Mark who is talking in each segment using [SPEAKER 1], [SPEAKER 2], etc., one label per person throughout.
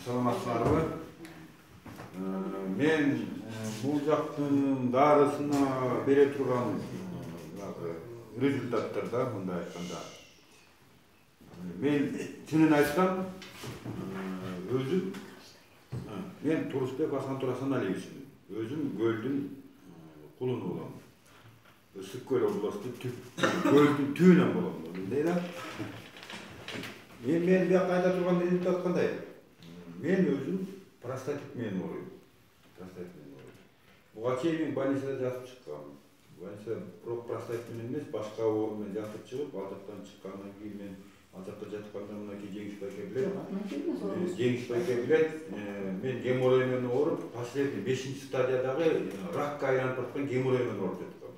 [SPEAKER 1] Саламатсыздарбы? Мен бул жактын дарысына бере турган результаттарда мындай айтканда. Мен чынын айтсам, өзүм мен Турусбек Асантур Асаналиевичмин. Өзүм көлдүн кулуну болом. Ысык көл областын көлдүн түбүнөн болом. Мындай да. Мен бияка айта турган результат кандай? Мен өзүм простатит менен ооруйм. Буга чейин мен больницада жатып чыккам. Больницада бирок простатит менен эмес, башка оору менен жатып чыгып, ал жактан чыккандан кийин мен ал жакта жатканда мынакей Жеңиш байке билет. Жеңиш байке билет. Мен геморрой менен ооруп, последний 5-стадиядагы ракка айланып аткан геморрой менен ооруп жаткам.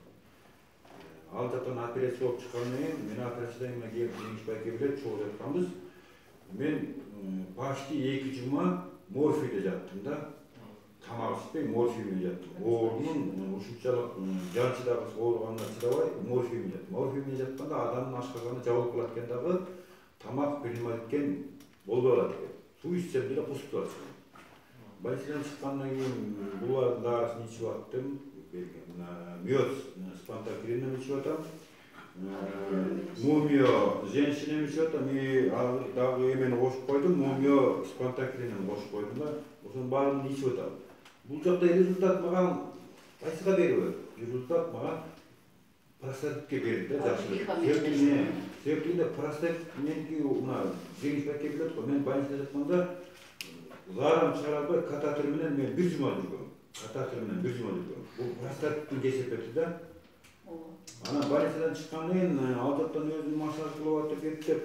[SPEAKER 1] Ал жактан операция болуп чыккандан кийин мен операциядан кийин Жеңиш байке билет чогуу жатканбыз. Мен почти 2 жума морфийде жаттым да. Тамак ичпей морфий менен жаттым. Оорунун ушунчалык жанчыдагы ооруганына чыдабай морфий менен жаттым. Морфий менен жатканда адамдын ашкарганы жабылып калат экен дагы, тамак принимать эткен болбой калат экен. Суу ичсем деле кусуп калат экен. Больницадан чыккандан кийин булардын дарысын ичип аттым. Мёц спантакрином ичип атам. Мумио женщинам ичип атам. Дагы эмени кошуп койдум. Мумио спантакрином кошуп койдум да. Ошонун баарын ичип атам. Бул жакта результат мага кайсыга берип? Результат мага простатитке берди да, жакшы. Себеби простатит меники мына Жеңиш байке билет го. Мен больницада жатканда зарым чыгара албай катетер менен мен 1 жума жүргөм. Бул простатиттин кесепети да. Анан больницадан чыккандан кийин ал жактан өзүм массаж кылып атып кеттеп,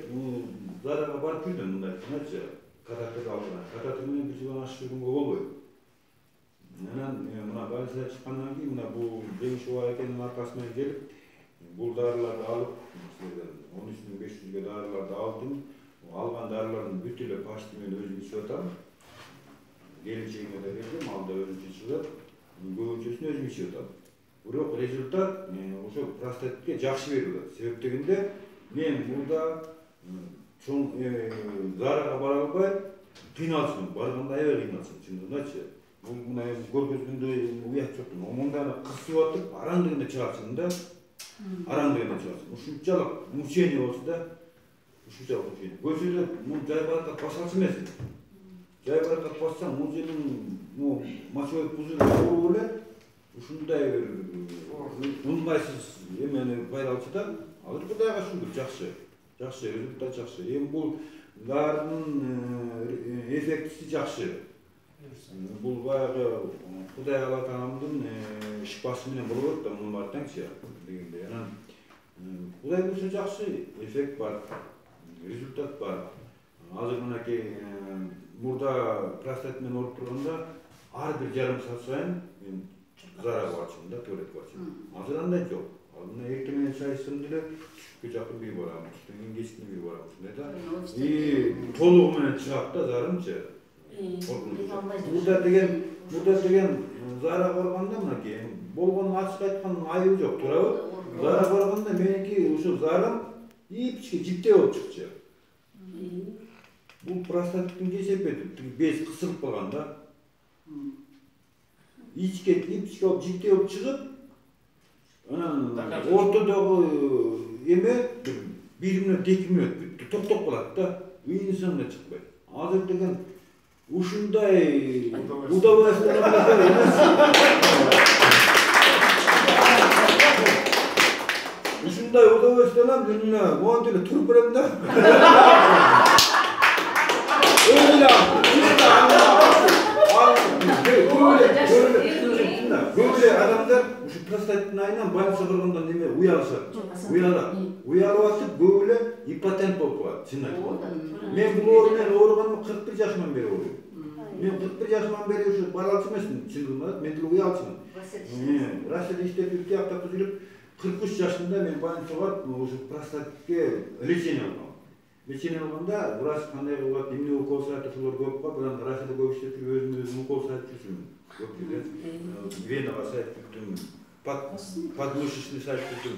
[SPEAKER 1] зарага барып жүрдүм мындай, значы, катетер алдына. Катетер менен 1 жумадан ашык жүргөнгө болбойт. Анан мына больницадан чыккандан кийин мына бул Жеңиш байкенин аркасынан келип, бул дарыларды алып, 13.500 дарыларды алдым. Алган дарылардын бүт эле почти мен өзүм ичип атам. Келинчегиме да бердим, ал да өзүнчө чыгып, көбүнчөсүн өзүм ичип атам. Бирок результат ошо простатитке жакшы берилет. Себеп дегенде мен мурда чоң зарага бара албай кыйналчумун, барганда аябай кыйналчумун, чындыгындачы. Бул мына көргөзгөндө уят жок. Омонданы кысып атып, араңдыгында чыгарчумун да. Ушунчалык мучение болчу да. Көчөдө жай баракат басалчу эмес. Жай баракат бассаң, бул жердин мочевой пузырь ооруп эле ушундай ыңгайсыз эмени пайда алчу да. Ал Кудайга шүгүр, жакшы. Результат жакшы. Эми бул дарынын эффектиси жакшы. Бул баягы Кудай Алла Тааланын шипасы менен болот да, муну айтсаңчы дегенде. Анан Кудай буюрса жакшы эффект бар, результат бар. Азыр мынакей мурда простатит менен ооруп турганда ар бир жарым саат сайын мен зарага барчумун да, туалетке барчумун. Азыр андай жок. Мына эртең менен чай ичсем деле түшкү жакын бир барам, түштөн кийин кечтин бир барам ушундай да. Толугу менен чыгат да зарымчы. Мурда деген зарага барганда мынакей болгонун ачык айткан айыбы жок, туурабы? Зарага барганда меники ушу зарым ипичке жиптей болуп чыкчу. Бул простатиттин кесепети, без кысылып калган да. Ипичке болуп жиптей болуп чыгып, анан ортодогу эме 1 мүнөт, 2 мүнөт бүттү, токтоп калат да. Инсанга чыкпайт. Азыр деген ушундай удовольствие эмес. Ушундай удовольствиялар күнүнө монтип эле туруп берем да. Көбүлө адамдар ушу простатиттин айынан больница кырганда неме уялышат. Уялып атып көбүлө импотент болуп калат, чын айтканда. Мен бул оору менен ооруганыма 41 жашымдан бери ооруйм. Мен 41 жашымдан бери ушу бара алчу эмесмин, чындыгында мен деле уялчумун. Россияда иштеп жүрүп, тияктап жүрүп 43 жашымда мен больницага барып, ушу простатитке лечение алгам. Лечение алганда врач кандай кылат, эмне укол салат, ошолор көп го. Анан Россияда көп иштеп жүрүп, өзүм укол салып жүрсүм. Көп жерде. Венага салып жүрдүм, подмышечный салып жүрдүм.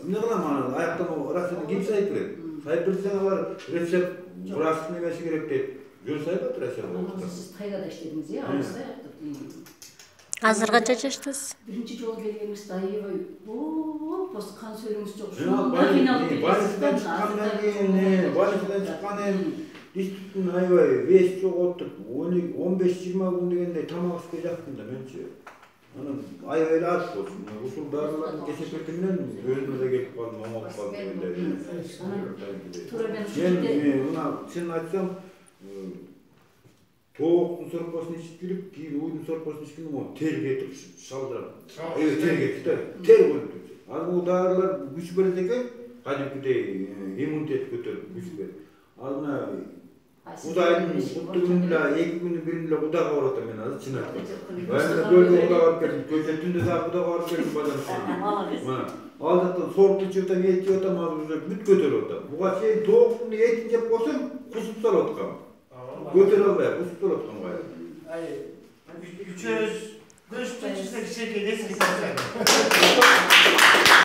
[SPEAKER 1] Эмне кылам анан? Аяктан Россияда ким салып берет? Сайып берсең алар рецепт врачтын эмеси керек дейт. Жөн сайбатыр әсер болуп.
[SPEAKER 2] Siz Tayga'da işlediniz ya, Ağustos'ta yaptık.
[SPEAKER 3] Азыр канча жаштасыз?
[SPEAKER 2] Birinci жол келгенimiz дайыбай, бос kan söylüğümüz çok.
[SPEAKER 1] Балифтан чыккандан кийин, балифтан чыккандан диспуттун аябай вес жоготтуп, 15-20 күн дегенде тамак ішпей жаттым да менчи. Анан аябай эле аз болсун. Ушул дарылардын кесепети менен өзүмө да келип калдым, оңолуп калдым дегенде. Мен мына чынын айтсам, тоğuktun sorpasını içip girip, keyin uydun sorpasını içip girip, ter getip şaldırap. Evet, ter getip de, ter koyup. Al bu dağırlar güç verecek, kadipkide immunitet götürüp güç verir. Al buna, Udayın kutlu günüyle, 2 günü birimle udağa uğradım ben azı çınardım. Ben de böyle udağa varıp geldim, gözetinde daha udağa varıp geldim bacanı. Aldıktan soğuk içiyortam, et yiyortam, büt götürüyortam. Bu kadar şey, toğuktun etin yap olsam, kusup salatım. Götür almaya, kusup salatım gayrı.
[SPEAKER 4] 300, 500 kişi gelirsin.